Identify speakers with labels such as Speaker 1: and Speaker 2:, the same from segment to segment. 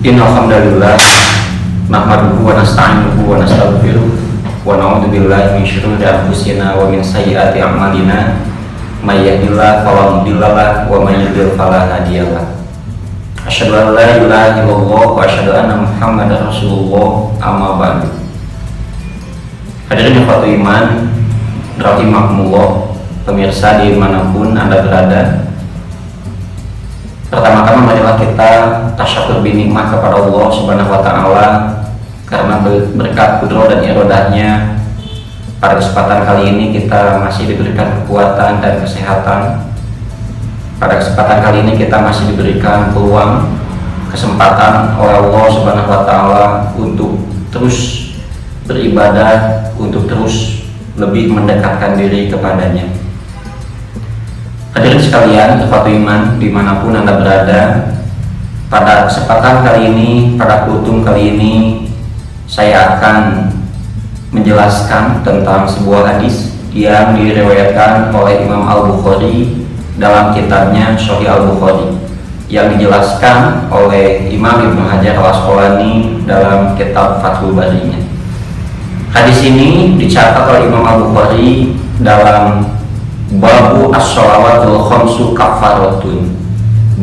Speaker 1: Innal hamdalillah nahmaduhu wa nasta'inuhu wa nastaghfiruh wa na'udzu billahi min syururi anfusina wa min sayyiati a'malina may yahdihillahu fala mudilla lahu wa may yudlil fala hadiya lahu. Asyhadu an la ilaha illallah wa asyhadu anna Muhammadar Rasulullah, amma ba'du. Hadirin ikhwatul iman rahimakumullah, pemirsa dimanapun Anda berada, pertama-tama marilah kita tasyukur binikmah kepada Allah Subhanahu wa taala karena berkat kudro dan irodahnya pada kesempatan kali ini kita masih diberikan kekuatan dan kesehatan. Pada kesempatan kali ini kita masih diberikan peluang, kesempatan oleh Allah Subhanahu wa taala untuk terus beribadah, untuk terus lebih mendekatkan diri kepadanya. Hadirin sekalian, ikhwatul iman dimanapun Anda berada, pada kesempatan kali ini, pada kultum kali ini, saya akan menjelaskan tentang sebuah hadis yang diriwayatkan oleh Imam Al-Bukhari dalam kitabnya Sahih Al-Bukhari, yang dijelaskan oleh Imam Ibnu Hajar Al-Asqalani dalam kitab Fathul Barinya. Hadis ini dicatat oleh Imam Al-Bukhari dalam Babu as-sholawatul khamsu kafaratun,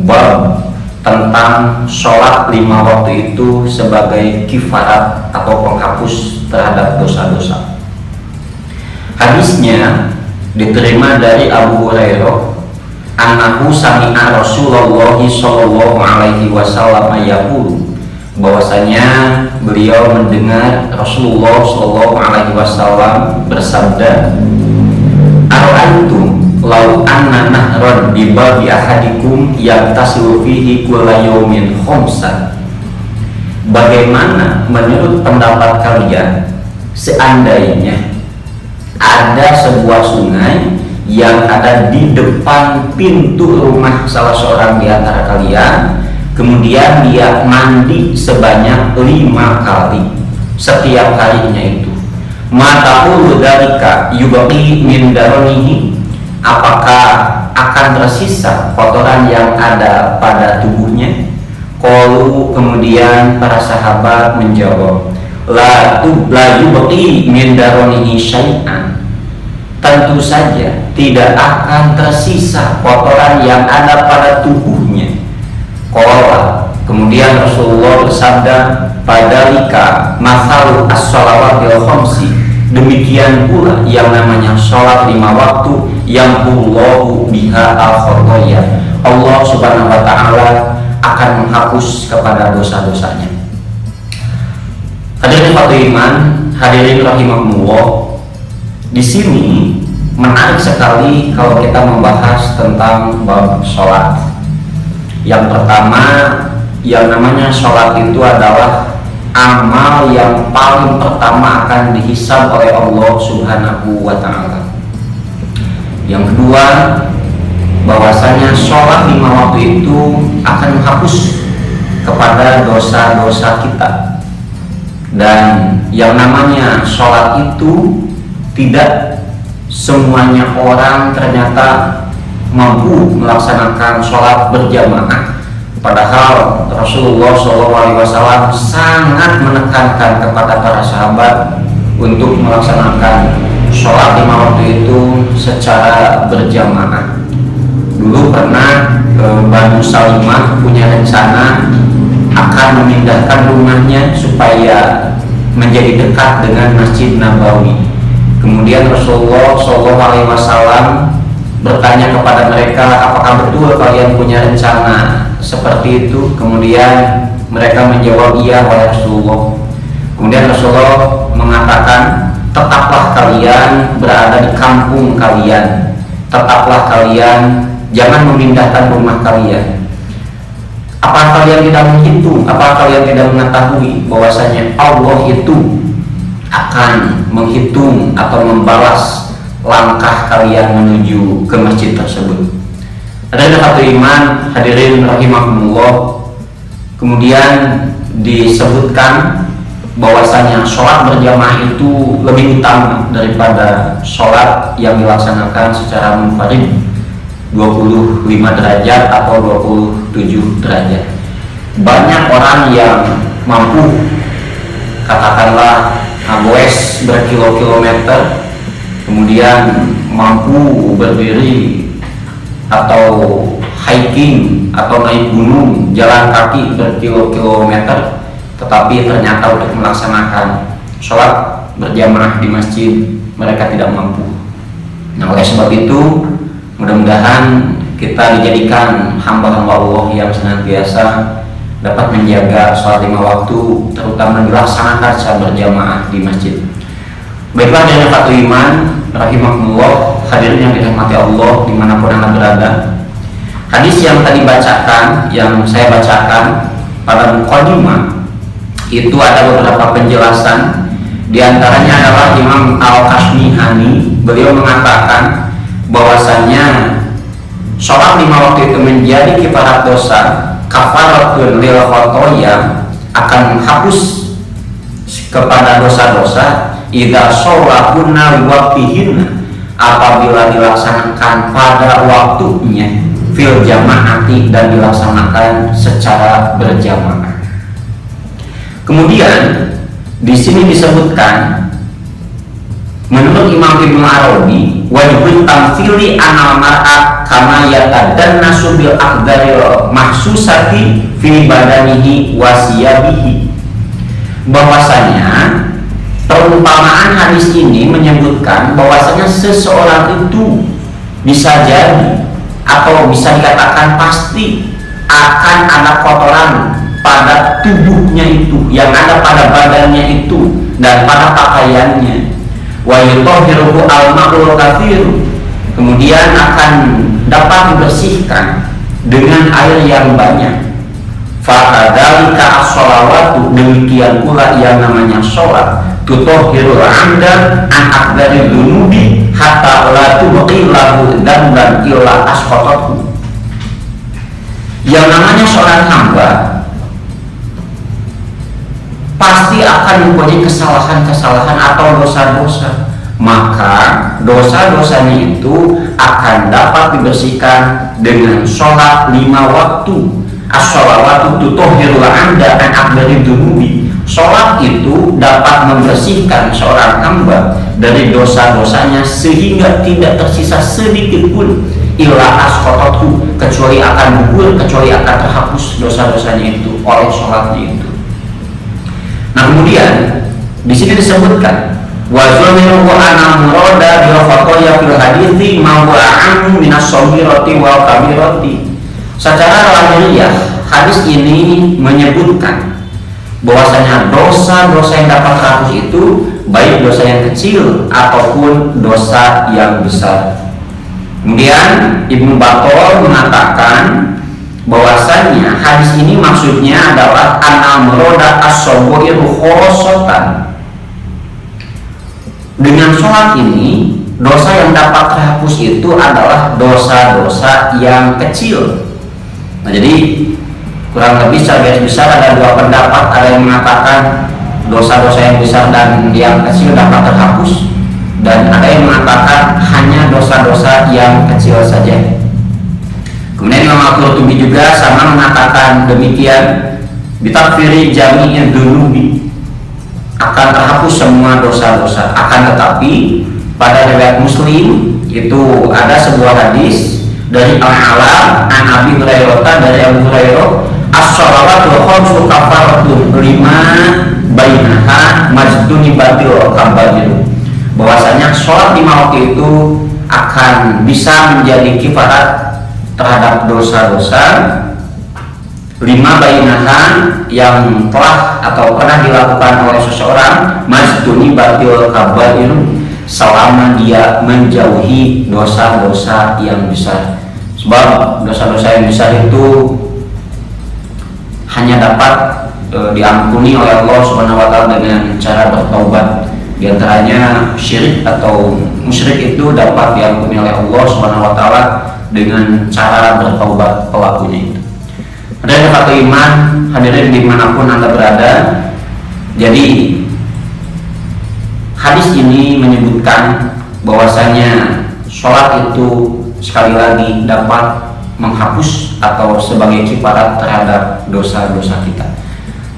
Speaker 1: bab tentang sholat 5 waktu itu sebagai kifarat atau penghapus terhadap dosa-dosa. Hadisnya diterima dari Abu Hurairah, annahu sami'a Rasulullah sallallahu alaihi wasallam yaqulu, bahwasanya beliau mendengar Rasulullah sallallahu alaihi wasallam bersabda, "Ara'aytum law anna nahran bi babi ahadikum yaghtasilu fihi kulla yawmin khamsan." Bagaimana menurut pendapat kalian seandainya ada sebuah sungai yang ada di depan pintu rumah salah seorang di antara kalian, kemudian dia mandi sebanyak 5 kali setiap harinya itu, mata'ul dzalika yubqi min daronihi, apakah akan tersisa kotoran yang ada pada tubuhnya? Qalu, kemudian para sahabat menjawab, la yubqi min daronihi syai'an, tentu saja tidak akan tersisa kotoran yang ada pada tubuhnya. Qala, kemudian Rasulullah bersabda, padalika masalu as-sholawatil khamsi, demikian pula yang namanya sholat 5 waktu yang Allahu biha al-khotoya, Allah Subhanahu wa ta'ala akan menghapus kepada dosa-dosanya. Hadirin ikhwatul iman, hadirin rahimakumullah, di sini menarik sekali kalau kita membahas tentang bab sholat. Yang pertama, yang namanya sholat itu adalah amal yang paling pertama akan dihisab oleh Allah Subhanahu wa ta'ala. Yang kedua, bahwasanya sholat 5 waktu itu akan menghapus kepada dosa-dosa kita. Dan yang namanya sholat itu tidak semuanya orang ternyata mampu melaksanakan sholat berjamaah. Padahal Rasulullah SAW sangat menekankan kepada para sahabat untuk melaksanakan sholat 5 waktu itu secara berjamaah. Dulu pernah Banu Salimah punya rencana akan memindahkan rumahnya supaya menjadi dekat dengan Masjid Nabawi. Kemudian Rasulullah SAW bertanya kepada mereka, apakah betul kalian punya rencana seperti itu? Kemudian mereka menjawab, iya wahai Rasulullah. Kemudian Rasulullah mengatakan, tetaplah kalian berada di kampung kalian, tetaplah kalian jangan memindahkan rumah kalian. Apa kalian tidak menghitung, apa kalian tidak mengetahui bahwasanya Allah itu akan menghitung atau membalas langkah kalian menuju ke masjid tersebut. Hadirin satu iman, hadirin rahimakumullah, kemudian disebutkan bahwasanya sholat berjamaah itu lebih utama daripada sholat yang dilaksanakan secara munfarid 25 derajat atau 27 derajat. banyak orang yang mampu, katakanlah goes berkilo-kilometer, kemudian mampu berdiri atau hiking atau naik gunung, jalan kaki berkilo-kilometer, tetapi ternyata untuk melaksanakan sholat berjamaah di masjid mereka tidak mampu. Nah, oleh sebab itu mudah-mudahan kita dijadikan hamba-hamba Allah yang senantiasa dapat menjaga sholat 5 waktu, terutama dilaksanakan secara berjamaah di masjid. Baiklah dari Fatul Iman rahimahullah, hadirin yang dirahmati Allah dimanapun Anda berada. Hadis yang tadi saya bacakan pada muqaddimah itu ada beberapa penjelasan. Di antaranya adalah Imam Al-Kashmihani, beliau mengatakan bahwasanya sholat 5 waktu itu menjadi kifarat dosa, kafaratun lil khotoya, akan menghapus kepada dosa-dosa idza sholatunna waqtihinna, apabila dilaksanakan pada waktunya, fil jamaati, dan dilaksanakan secara berjamaah. Kemudian di sini disebutkan menurut Imam Ibnu Arabi, wajibul tamtsili anal mar'a kama yatadannasu bil aqdaril mahsusati fi badanihi wa siyabihi, bahwasanya perumpamaan hadis ini menyebutkan bahwasanya seseorang itu bisa jadi atau bisa dikatakan pasti akan ada kotoran pada tubuhnya itu, yang ada pada badannya itu dan pada pakaiannya. Wa yutahhiruhu al-ma'ul katsir, kemudian akan dapat dibersihkan dengan air yang banyak. Fakadzalika as-shalawatu, demikian pula yang namanya sholat, tutahhirul 'amda an akbaril dzunubi hatta la tubqi lahu dzamban illa asqatahu. Yang namanya sholat hamba pasti akan mempunyai kesalahan-kesalahan atau dosa-dosa, maka dosa-dosanya itu akan dapat dibersihkan dengan sholat 5 waktu. As-sholawatu tutahhirul 'amda an akbaril dzunubi, sholat itu dapat membersihkan seorang hamba dari dosa-dosanya sehingga tidak tersisa sedikit pun, illa asqatatu, kecuali akan gugur, kecuali akan terhapus dosa-dosanya itu oleh sholatnya itu. Nah, kemudian di sini disebutkan wa zamiru ana murada bil khotoya fil hadithi ma huwa anhu minas shaghirati wal kabirati. Secara lahiriah hadis ini menyebutkan bahwasanya dosa-dosa yang dapat terhapus itu baik dosa yang kecil ataupun dosa yang besar. Kemudian Ibnu Battal mengatakan bahwasanya hadis ini maksudnya adalah an-amroda as-saghir khosotan. Dengan sholat ini, dosa yang dapat terhapus itu adalah dosa-dosa yang kecil. Nah, jadi kurang lebih secara garis besar ada 2 pendapat. Ada yang mengatakan dosa-dosa yang besar dan yang kecil dapat terhapus, dan ada yang mengatakan hanya dosa-dosa yang kecil saja. Kemudian Imam Al-Qurtubi juga sama mengatakan demikian, bitakfiri jami'id dzunubi, akan terhapus semua dosa-dosa. Akan tetapi pada riwayat Muslim itu ada sebuah hadis dari Al-Ala an Abi Hurairah, dari Abu Hurairah, as-shalawatu khamsu kafaratun lima bainaha majduni batil kabair, bahwasanya sholat 5 waktu itu akan bisa menjadi kifarat terhadap dosa-dosa 5 bainahan yang telah atau pernah dilakukan oleh seseorang, majduni batil kabair, selama dia menjauhi dosa-dosa yang besar. Sebab dosa-dosa yang besar itu hanya dapat diampuni oleh Allah Subhanahu wa taala dengan cara bertaubat. Di antaranya syirik atau musyrik itu dapat diampuni oleh Allah Subhanahu wa taala dengan cara bertaubat pelakunya itu. Ada Fatul Iman, hadirin dimanapun Anda berada. Jadi hadis ini menyebutkan bahwasanya sholat itu sekali lagi dapat menghapus atau sebagai kifarat terhadap dosa-dosa kita.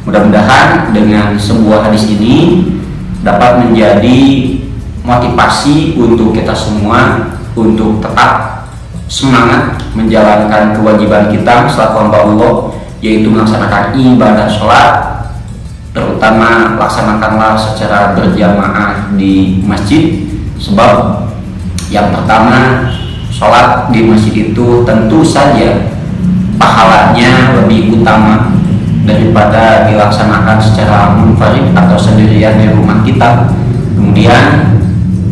Speaker 1: Mudah-mudahan dengan sebuah hadis ini dapat menjadi motivasi untuk kita semua untuk tetap semangat menjalankan kewajiban kita selaku hamba Allah, yaitu melaksanakan ibadah sholat, terutama laksanakanlah secara berjamaah di masjid. Sebab yang pertama, sholat di masjid itu tentu saja pahalanya lebih utama daripada dilaksanakan secara munfarid atau sendirian di rumah kita. Kemudian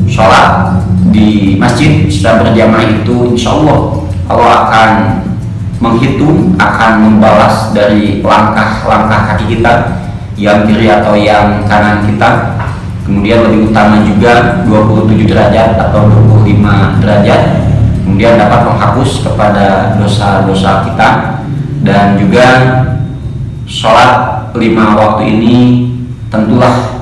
Speaker 1: sholat di masjid secara berjamaah itu insya Allah akan menghitung, akan membalas dari langkah-langkah kaki kita yang kiri atau yang kanan kita. Kemudian lebih utama juga 27 derajat atau 25 derajat, kemudian dapat menghapus kepada dosa-dosa kita. Dan juga sholat 5 waktu ini tentulah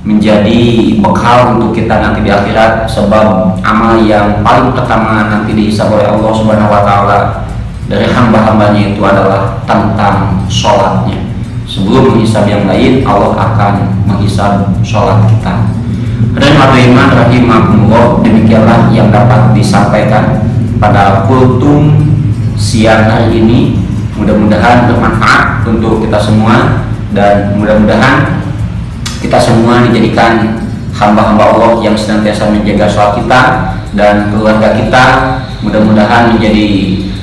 Speaker 1: menjadi bekal untuk kita nanti di akhirat, sebab amal yang paling pertama nanti dihisab oleh Allah Subhanahu wa Ta'ala dari hamba-hambanya itu adalah tentang sholatnya. Sebelum menghisab yang lain, Allah akan menghisab sholat kita. Hadirin iman rahimahumullah, demikianlah yang dapat disampaikan pada kultum siang hari ini. Mudah-mudahan bermanfaat untuk kita semua, dan mudah-mudahan kita semua dijadikan hamba-hamba Allah yang senantiasa menjaga sholat kita dan keluarga kita. Mudah-mudahan menjadi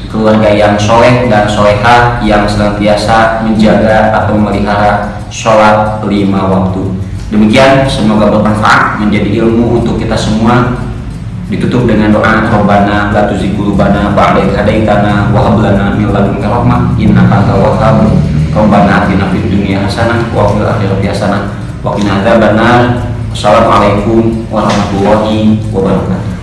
Speaker 1: keluarga yang soleh dan solehah yang senantiasa menjaga atau memelihara sholat 5 waktu. Demikian, semoga bermanfaat, menjadi ilmu untuk kita semua. Ditutup dengan doa, Rabbana la tuzigh qulubana ba'da idh hadaitana wa hab lana min ladunka rahmah innaka antal wahhab. Rabbana atina fid dunya hasanah wa fil akhirati hasanah wa qina adzabannar. Wassalamualaikum warahmatullahi wabarakatuh.